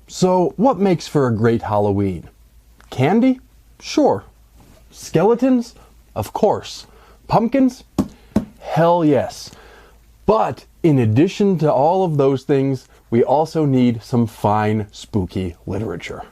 So, what makes for a great Halloween? Candy? Sure. Skeletons? Of course. Pumpkins? Hell yes. But in addition to all of those things, we also need some fine, spooky literature.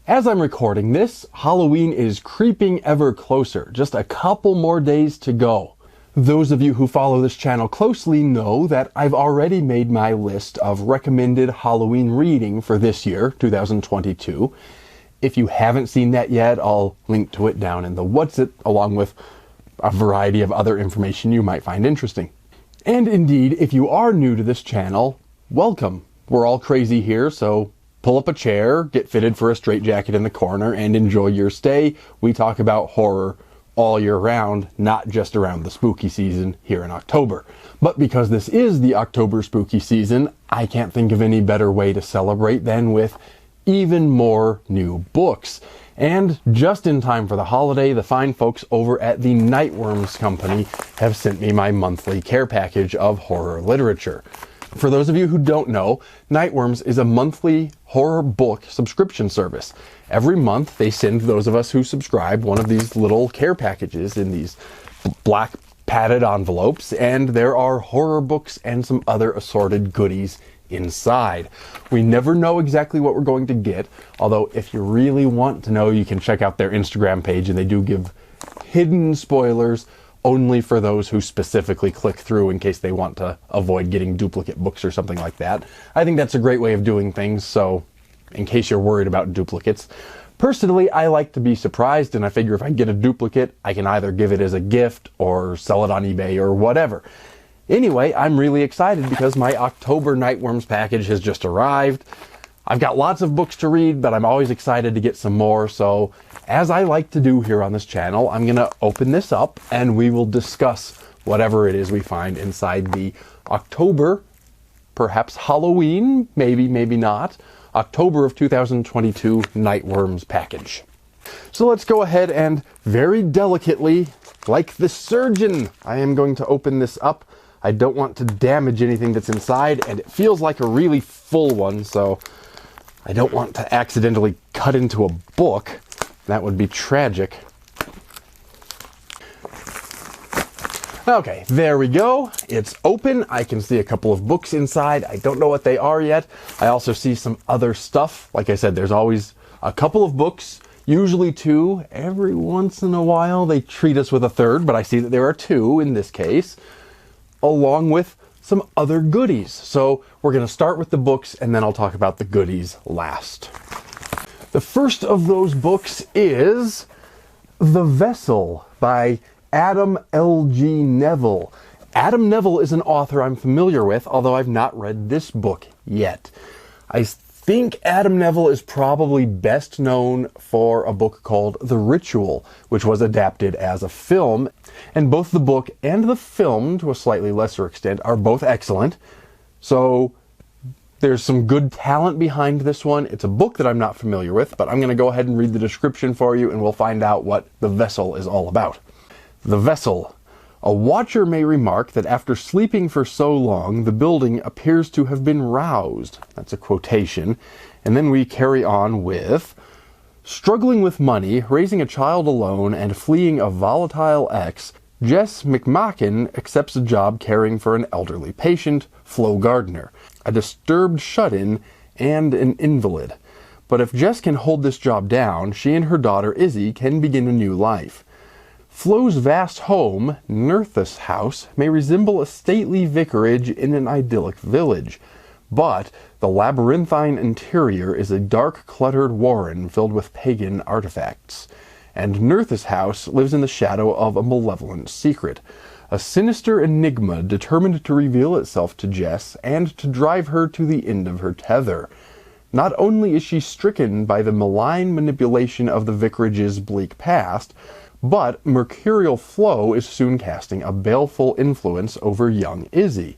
As I'm recording this, Halloween is creeping ever closer. Just a couple more days to go. Those of you who follow this channel closely know that I've already made my list of recommended Halloween reading for this year, 2022. If you haven't seen that yet, I'll link to it down in the What's It, along with a variety of other information you might find interesting. And indeed, if you are new to this channel, welcome. We're all crazy here, so pull up a chair, get fitted for a straitjacket in the corner, and enjoy your stay. We talk about horror all year round, not just around the spooky season here in October. But because this is the October spooky season, I can't think of any better way to celebrate than with even more new books. And just in time for the holiday, the fine folks over at the Nightworms Company have sent me my monthly care package of horror literature. For those of you who don't know, Nightworms is a monthly horror book subscription service. Every month they send those of us who subscribe one of these little care packages in these black padded envelopes, and there are horror books and some other assorted goodies inside. We never know exactly what we're going to get, although if you really want to know, you can check out their Instagram page, and they do give hidden spoilers only for those who specifically click through in case they want to avoid getting duplicate books or something like that. I think that's a great way of doing things, so in case you're worried about duplicates. Personally, I like to be surprised, and I figure if I get a duplicate, I can either give it as a gift or sell it on eBay or whatever. Anyway, I'm really excited because my October Nightworms package has just arrived. I've got lots of books to read, but I'm always excited to get some more, so as I like to do here on this channel, I'm going to open this up and we will discuss whatever it is we find inside the October, perhaps Halloween, maybe not, October of 2022 Nightworms package. So let's go ahead and very delicately, like the surgeon, I am going to open this up. I don't want to damage anything that's inside, and it feels like a really full one, so I don't want to accidentally cut into a book. That would be tragic. Okay, there we go. It's open. I can see a couple of books inside. I don't know what they are yet. I also see some other stuff. Like I said, there's always a couple of books, usually two. Every once in a while they treat us with a third, but I see that there are two in this case, along with some other goodies. So we're going to start with the books, and then I'll talk about the goodies last. The first of those books is The Vessel by Adam L.G. Neville. Adam Neville is an author I'm familiar with, although I've not read this book yet. I think Adam Neville is probably best known for a book called The Ritual, which was adapted as a film. And both the book and the film, to a slightly lesser extent, are both excellent. So there's some good talent behind this one. It's a book that I'm not familiar with, but I'm going to go ahead and read the description for you, and we'll find out what The Vessel is all about. The Vessel. A watcher may remark that after sleeping for so long, the building appears to have been roused. That's a quotation. And then we carry on with, struggling with money, raising a child alone, and fleeing a volatile ex, Jess McMakin accepts a job caring for an elderly patient, Flo Gardner, a disturbed shut-in, and an invalid. But if Jess can hold this job down, she and her daughter Izzy can begin a new life. Flo's vast home, Nerthus House, may resemble a stately vicarage in an idyllic village, but the labyrinthine interior is a dark, cluttered warren filled with pagan artifacts. And Nerthus House lives in the shadow of a malevolent secret, a sinister enigma determined to reveal itself to Jess and to drive her to the end of her tether. Not only is she stricken by the malign manipulation of the vicarage's bleak past, but mercurial Flo is soon casting a baleful influence over young Izzy.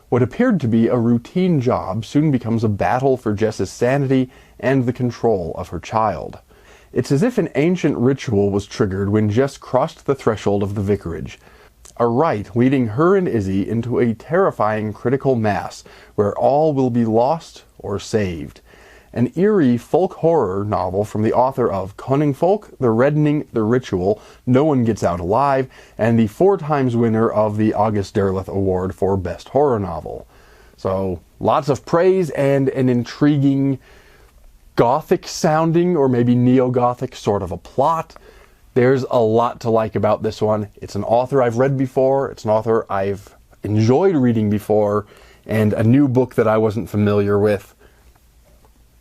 What appeared to be a routine job soon becomes a battle for Jess's sanity and the control of her child. It's as if an ancient ritual was triggered when Jess crossed the threshold of the vicarage. A rite leading her and Izzy into a terrifying critical mass where all will be lost or saved. An eerie folk horror novel from the author of Koningfolk, The Reddening, The Ritual, No One Gets Out Alive, and the 4 times winner of the August Derleth Award for Best Horror Novel. So, lots of praise and an intriguing Gothic sounding, or maybe neo-Gothic sort of a plot. There's a lot to like about this one. It's an author I've read before, it's an author I've enjoyed reading before, and a new book that I wasn't familiar with.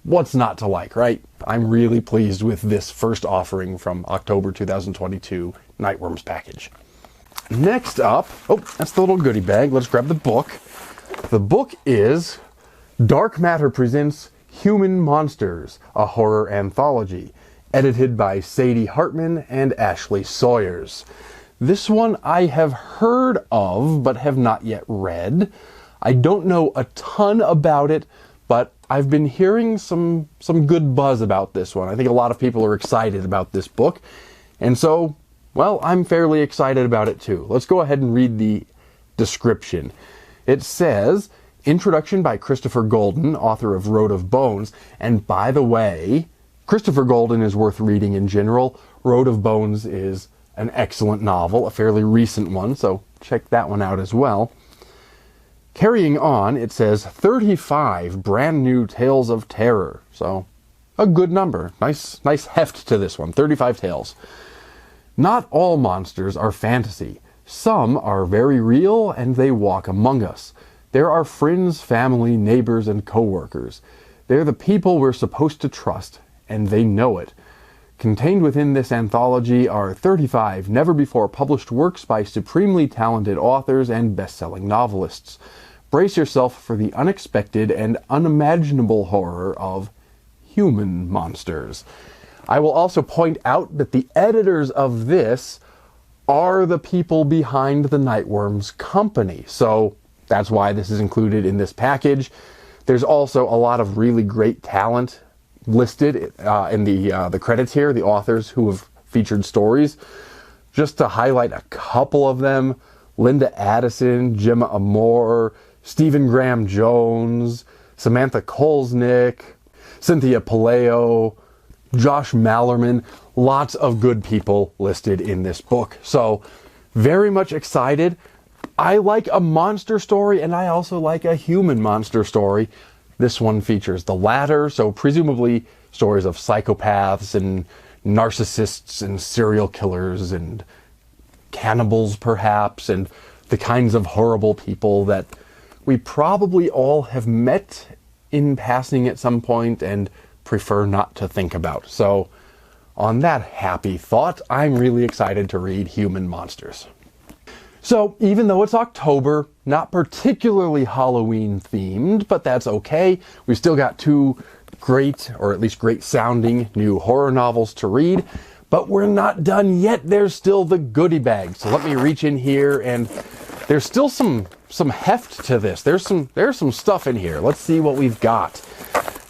What's not to like, right? I'm really pleased with this first offering from October 2022 Nightworms package. Next up, oh, that's the little goodie bag. Let's grab the book. The book is Dark Matter Presents Human Monsters, a horror anthology, edited by Sadie Hartman and Ashley Sawyers. This one I have heard of, but have not yet read. I don't know a ton about it, but I've been hearing some good buzz about this one. I think a lot of people are excited about this book. And so, well, I'm fairly excited about it too. Let's go ahead and read the description. It says, Introduction by Christopher Golden, author of Road of Bones. And by the way, Christopher Golden is worth reading in general. Road of Bones is an excellent novel, a fairly recent one, so check that one out as well. Carrying on, it says 35 brand new tales of terror. So, a good number. Nice heft to this one, 35 tales. Not all monsters are fantasy. Some are very real and they walk among us. There are friends, family, neighbors, and co-workers. They're the people we're supposed to trust, and they know it. Contained within this anthology are 35 never-before-published works by supremely talented authors and best-selling novelists. Brace yourself for the unexpected and unimaginable horror of human monsters. I will also point out that the editors of this are the people behind the Nightworms company, so that's why this is included in this package. There's also a lot of really great talent listed in the credits here, the authors who have featured stories. Just to highlight a couple of them, Linda Addison, Gemma Amore, Stephen Graham Jones, Samantha Kolsnick, Cynthia Paleo, Josh Mallerman, lots of good people listed in this book. So, very much excited. I like a monster story, and I also like a human monster story. This one features the latter, so presumably stories of psychopaths and narcissists and serial killers and cannibals, perhaps, and the kinds of horrible people that we probably all have met in passing at some point and prefer not to think about. So, on that happy thought, I'm really excited to read Human Monsters. So, even though it's October, not particularly Halloween themed, but that's okay. We've still got 2 great, or at least great sounding, new horror novels to read. But we're not done yet. There's still the goodie bag. So let me reach in here, and there's still some heft to this. There's some stuff in here. Let's see what we've got.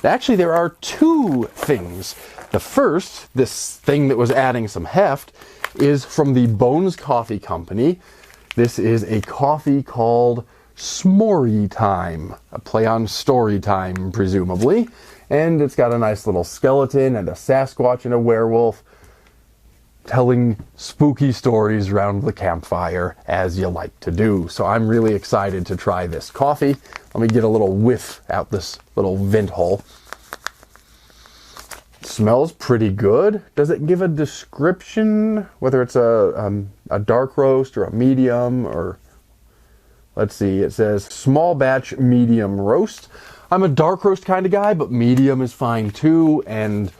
Actually, there are 2 things. The first, this thing that was adding some heft, is from the Bones Coffee Company. This is a coffee called S'morey Time, a play on story time, presumably. And it's got a nice little skeleton and a Sasquatch and a werewolf telling spooky stories around the campfire, as you like to do. So I'm really excited to try this coffee. Let me get a little whiff out this little vent hole. It smells pretty good. Does it give a description, whether it's a dark roast or a medium, or let's see, it says small batch medium roast. I'm a dark roast kind of guy, but medium is fine too. And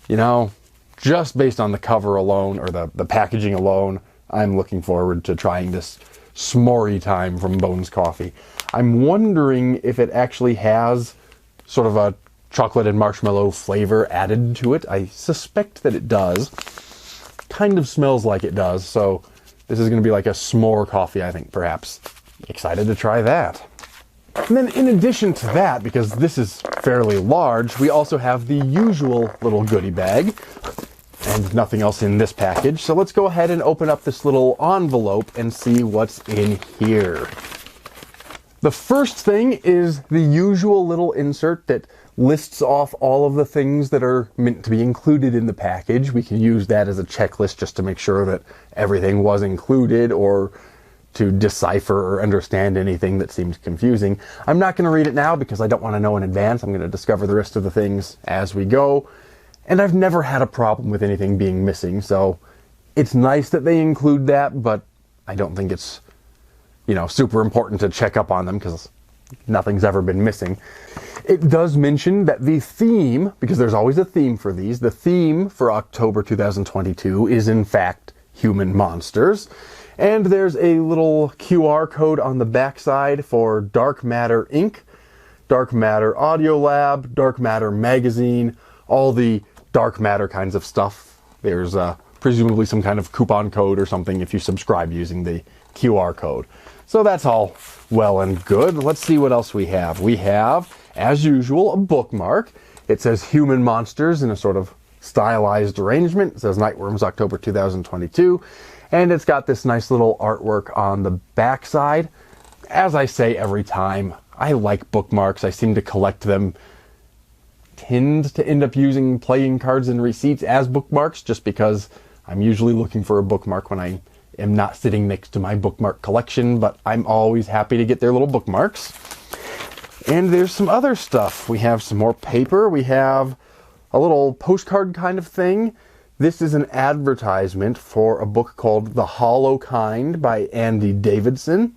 you know, just based on the cover alone, or the packaging alone, I'm looking forward to trying this S'morey Time from Bones Coffee. I'm wondering if it actually has sort of a chocolate and marshmallow flavor added to it. I suspect that it does. Kind of smells like it does, so this is going to be like a s'more coffee, I think, perhaps. Excited to try that. And then in addition to that, because this is fairly large, we also have the usual little goodie bag. and nothing else in this package. So let's go ahead and open up this little envelope and see what's in here. The first thing is the usual little insert that lists off all of the things that are meant to be included in the package. We can use that as a checklist just to make sure that everything was included, or to decipher or understand anything that seems confusing. I'm not going to read it now because I don't want to know in advance. I'm going to discover the rest of the things as we go. And I've never had a problem with anything being missing, so it's nice that they include that, but I don't think it's, you know, super important to check up on them because nothing's ever been missing. It does mention that the theme, because there's always a theme for these, the theme for October 2022 is in fact human monsters. And there's a little QR code on the backside for Dark Matter Inc., Dark Matter Audio Lab, Dark Matter Magazine, all the dark matter kinds of stuff. There's presumably some kind of coupon code or something if you subscribe using the QR code. So that's all well and good. Let's see what else we have. We have, as usual, a bookmark. It says Human Monsters in a sort of stylized arrangement. It says Nightworms October 2022. And it's got this nice little artwork on the back side. As I say every time, I like bookmarks. I seem to collect them. Tend to end up using playing cards and receipts as bookmarks just because I'm usually looking for a bookmark when I am not sitting next to my bookmark collection, but I'm always happy to get their little bookmarks. And there's some other stuff. We have some more paper. We have a little postcard kind of thing. This is an advertisement for a book called The Hollow Kind by Andy Davidson.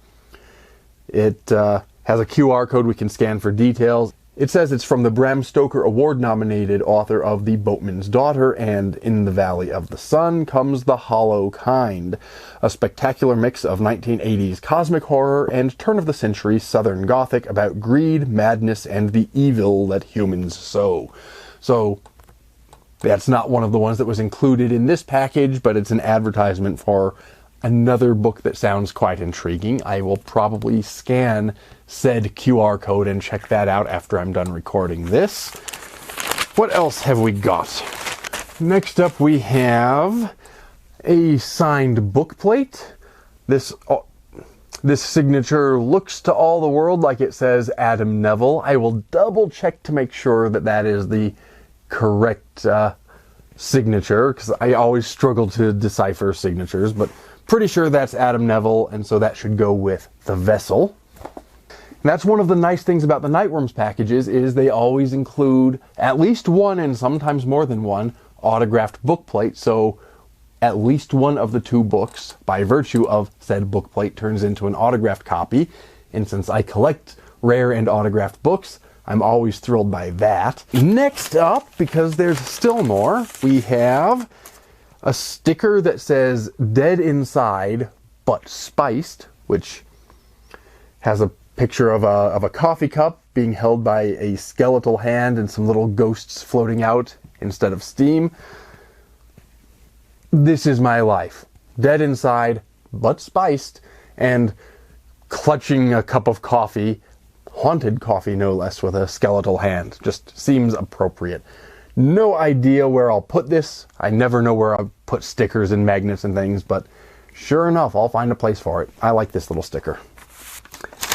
It has a QR code we can scan for details. It says it's from the Bram Stoker Award-nominated author of The Boatman's Daughter and In the Valley of the Sun Comes the Hollow Kind, a spectacular mix of 1980s cosmic horror and turn-of-the-century Southern Gothic about greed, madness, and the evil that humans sow. So that's not one of the ones that was included in this package, but it's an advertisement for another book that sounds quite intriguing. I will probably scan said QR code and check that out after I'm done recording this. What else have we got? Next up we have a signed book plate. This signature looks to all the world like it says Adam Neville. I will double check to make sure that that is the correct signature, because I always struggle to decipher signatures, but pretty sure that's Adam Neville, and so that should go with the vessel. And that's one of the nice things about the Nightworms packages, is they always include at least one, and sometimes more than one, autographed book plate, so at least one of the two books, by virtue of said book plate, turns into an autographed copy. And since I collect rare and autographed books, I'm always thrilled by that. Next up, because there's still more, we have a sticker that says Dead Inside, but Spiced, which has a picture of a coffee cup being held by a skeletal hand and some little ghosts floating out instead of steam. This is my life. Dead inside, but spiced, and clutching a cup of coffee, haunted coffee no less, with a skeletal hand. Just seems appropriate. No idea where I'll put this. I never know where I'll put stickers and magnets and things, but sure enough, I'll find a place for it. I like this little sticker.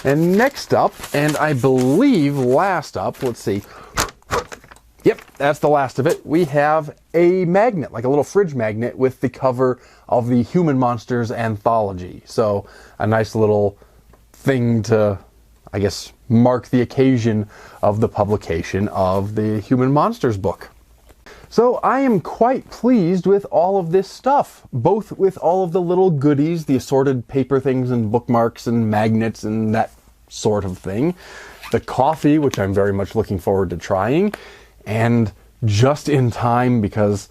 And next up, and I believe last up, let's see. Yep, that's the last of it. We have a magnet, like a little fridge magnet with the cover of the Human Monsters anthology. So a nice little thing to, I guess, mark the occasion of the publication of the Human Monsters book. So I am quite pleased with all of this stuff, both with all of the little goodies, the assorted paper things and bookmarks and magnets and that sort of thing, the coffee, which I'm very much looking forward to trying, and just in time because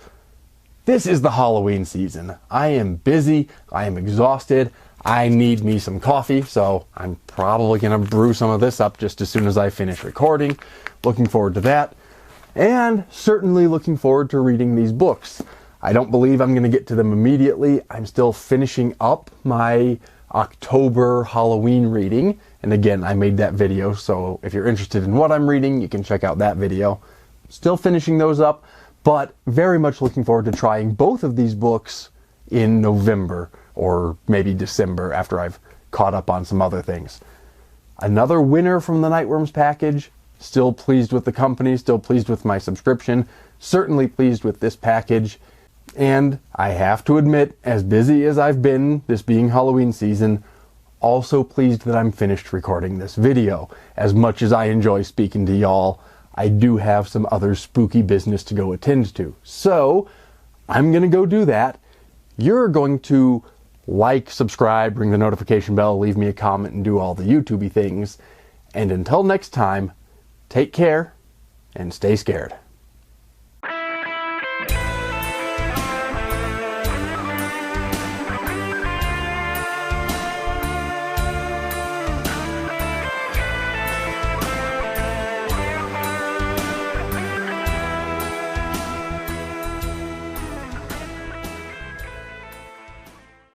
this is the Halloween season. I am busy, I am exhausted, I need me some coffee, so I'm probably going to brew some of this up just as soon as I finish recording. Looking forward to that. And certainly looking forward to reading these books. I don't believe I'm going to get to them immediately. I'm still finishing up my October Halloween reading. And again, I made that video, so if you're interested in what I'm reading, you can check out that video. Still finishing those up, but very much looking forward to trying both of these books in November or maybe December after I've caught up on some other things. Another winner from the Nightworms package. Still pleased with the company, still pleased with my subscription, certainly pleased with this package. And I have to admit, as busy as I've been, this being Halloween season, also pleased that I'm finished recording this video. As much as I enjoy speaking to y'all, I do have some other spooky business to go attend to. So, I'm gonna go do that. You're going to like, subscribe, ring the notification bell, leave me a comment, and do all the YouTubey things. And until next time, take care and stay scared.